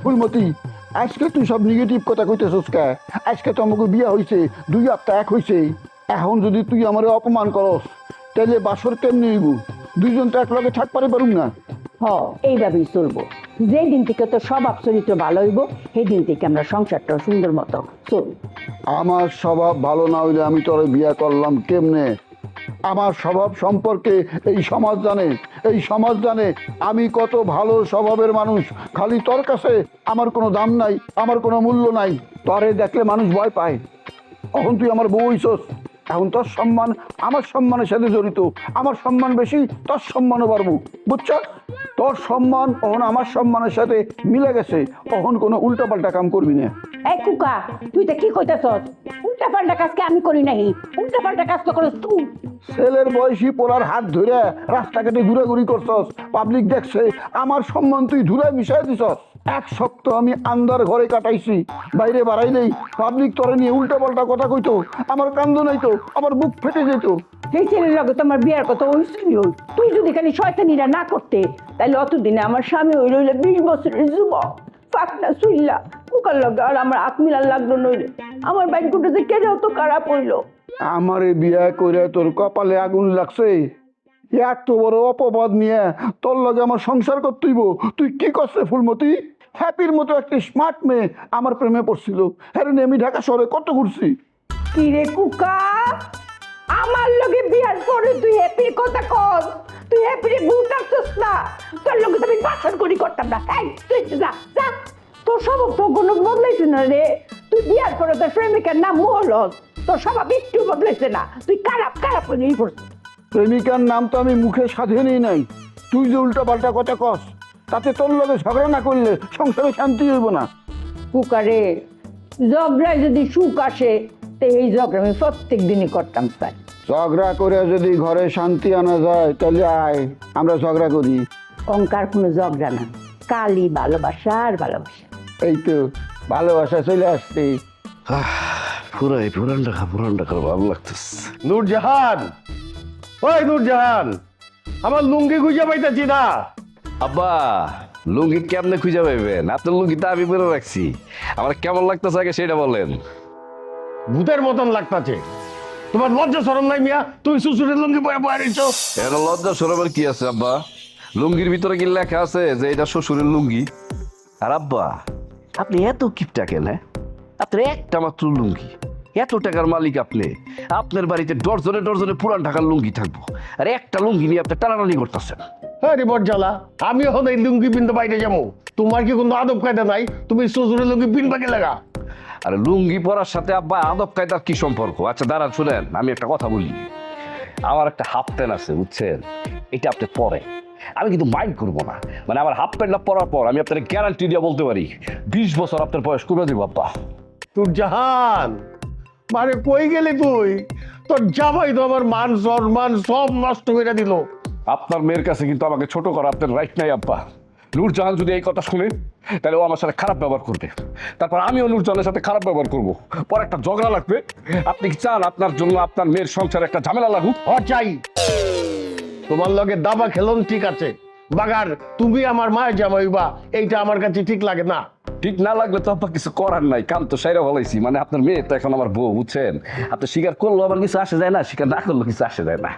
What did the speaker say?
ফুলমতি, আজকে তুই সব নেগেটিভ কথা কইতেছস কে? আজকে তো আমাকে বিয়া হইছে, 2 সপ্তাহ এক হইছে। এখন যদি তুই আমারে অপমান করস তাহলে বাসর কেমনি হইব? দুইজন তো এক লগে থাক পারুম না। হ, এইভাবেই চলবো। যে দিন থেকে তোর স্বভাব চরিত্র ভালো হইব সেই দিন থেকে আমরা সংসারটা সুন্দর মতো চলব। আমার স্বভাব ভালো না হইলে আমি তোরে বিয়া করলাম কেমনে? আমার স্বভাব সম্পর্কে এই সমাজ জানে, এই সমাজ জানে আমি কত ভালো স্বভাবের মানুষ। খালি তোর কাছে আমার কোনো দাম নাই, আমার কোনো মূল্য নাই। তোরে দেখলে মানুষ ভয় পায়। এখন তুই আমার বউ হইছস, এখন তোর সম্মান আমার সম্মানের সাথে জড়িত। আমার সম্মান বেশি, তোর সম্মানও বাড়বো, বুঝছ? তোর সম্মান এখন আমার সম্মানের সাথে মিলে গেছে। এখন কোনো উল্টাপাল্টা কাম করবি না। এই কুকা, তুই তো কি কইতাছস? উল্টা পাল্টা কাজ কি আমি করি নাই? উল্টা পাল্টা কাজ তো করস তুই। ছেলের বয়সী পোলার হাত ধরে রাস্তাঘাটে ঘুরাঘুরি করছস, পাবলিক দেখছে, আমার সম্মান তুই ধুলায় মিশাই দিছস। 1 সপ্তাহ আমি আন্দার ঘরে কাটাইছি, বাইরে বাড়াইলেই পাবলিক তোরে নিয়ে উল্টা পাল্টা কথা কইতো। আমার কান্দ নাইতো, আমার বুক ফেটে যেত। সেই ছেলের লগে তোমার বিয়ার কথা হইছিল। তুই যদি খালি শয়তানিরা না করতে তাহলে অতদিনে আমার স্বামী হইল 20 বছরের যুবক। ফাঁকনা শুইলা কুকার লগে আর আমার আত্মিলার লাগলো নইলে আমার বাইকটা যে কেন তো খারাপ হইলো। আমারে বিয়া করে তোর কপালে আগুন লাগছে? এত বড় অপবাদ নিয়ে তোর লগে আমার সংসার করতেইব? তুই কি করছে ফুলমতি? হ্যাপির মতো একটা স্মার্ট মেয়ে আমার প্রেমে পড়ছিল, হ্যাঁ রে, আমি ঢাকা শহরে কত ঘুরছি। কি রে কুকা, আমার লগে বিয়ার পরে তুই হ্যাপির কথা কর? তুই হ্যাপিরে ভূত আসছিস না? তোর লগে তো আমি বাসর করি করতাম না। এই তুই যা যা, তোর স্বভাব তো কোনো বদলাইছে না রে। তুই বিয়ার পরে তোর প্রেমিকার নাম মোহলস, তোর স্বভাব একটু বদলাইছে না। তুই খারাপ খারাপ হয়ে পড়ছিস। প্রেমিকার নাম তো আমি মুখে সাধেনই নাই। তুই যে উল্টা পাল্টা কথা কস, তাতে তোর লগে ঝগড়া না করলে সংসারে শান্তি হইব না। কুকারে ঝগড়ায় যদি সুখ আসে তো এই ঝগড়া আমি প্রত্যেক দিনই করতাম স্যার। ঝগড়া করে যদি ঘরে শান্তি আনা যায় তাহলে আয়, আমরা ঝগড়া করি। অঙ্কার কোনো ঝগড়া না, কালি ভালোবাসা আর ভালোবাসা। এই তো ভালোবাসা চলে আসছে। পুরান ঢাকা ভালো লাগতেছে। নূরজাহান, ওই নূরজাহান, আমার লুঙ্গি খুঁজে পাইতেছি না। আব্বা, লুঙ্গি কেমনে খুঁজে পাইবেন? আপনার লুঙ্গি তো আমি পরে রাখছি। আমার কেমন লাগতেছে আগে সেটা বলেন। ভূতের মতন লাগতাছে। তোমার লজ্জা শরম নাই মিয়া? তুই শ্বশুরের লুঙ্গি পরে বয়ে রইছো। এর লজ্জা সরবের কি আছে আব্বা? লুঙ্গির ভিতরে কি লেখা আছে যে এটা শ্বশুরের লুঙ্গি? আর আব্বা, আপনি এত কিপটা কেন? আপনার একটা মাত্র লুঙ্গি, এত টাকার মালিক আপনি, আপনার বাড়িতে ডরজনে ডরজনে পুরান ঢাকার লুঙ্গি থাকবো, আর একটা লুঙ্গি নিয়ে আপনি টানাটানি করতেছেন। আরে বটজালা, আমি এখন এই লুঙ্গি পিনতে বাইরে যাবো। তোমার কি কোনো আদব কায়দা নাই? তুমি শ্বশুরের লুঙ্গি পিনবা কে লাগা? আর লুঙ্গি পরার সাথে আব্বা আদব কায়দার কি সম্পর্ক? আচ্ছা দাঁড়ান, শুনেন, আমি একটা কথা বলি। আমার একটা হাফ প্যান্ট আছে, বুঝছেন? এটা আপনি পরে, আমি কিন্তু মাইন্ড করবো না। মানে আমার হাফ প্যান্টটা পরার পর আমি আপনার গ্যারান্টি দিয়ে বলতে পারি 20 বছর আপনার বয়স কমে দিব আব্বা। তোর জাহান, মানে কই গেলি তুই? তোর জামাই তো আমার মান সম্মান সব নষ্ট করে দিল। আপনার মেয়ের কাছে কিন্তু আমাকে ছোট করা আপনার রাইট নাই আব্বা। নূরজাহান যদি এই কথা শুনে তাহলে ও আমার সাথে খারাপ ব্যবহার করবে, তারপর আমিও নূরজাহানের সাথে খারাপ ব্যবহার করবো, পরে একটা ঝগড়া লাগবে। আপনি কি চান আপনার জন্য আপনার মেয়ের সংসারে একটা ঝামেলা লাগুক? চাই। তোমার লগে দাবা খেলন ঠিক আছে, বাগার তুমি আমার মায়ের জামাইবা, এইটা আমার কাছে ঠিক লাগে না। ঠিক না লাগলে তো আপনার কিছু করার নাই, কাম তো সাইরা বলাইছি। মানে আপনার মেয়ে তো এখন আমার বউ, বুঝছেন? আপনি স্বীকার করলো আমার কিছু আসে যায় না, স্বীকার না করলো কিছু আসে যায় না।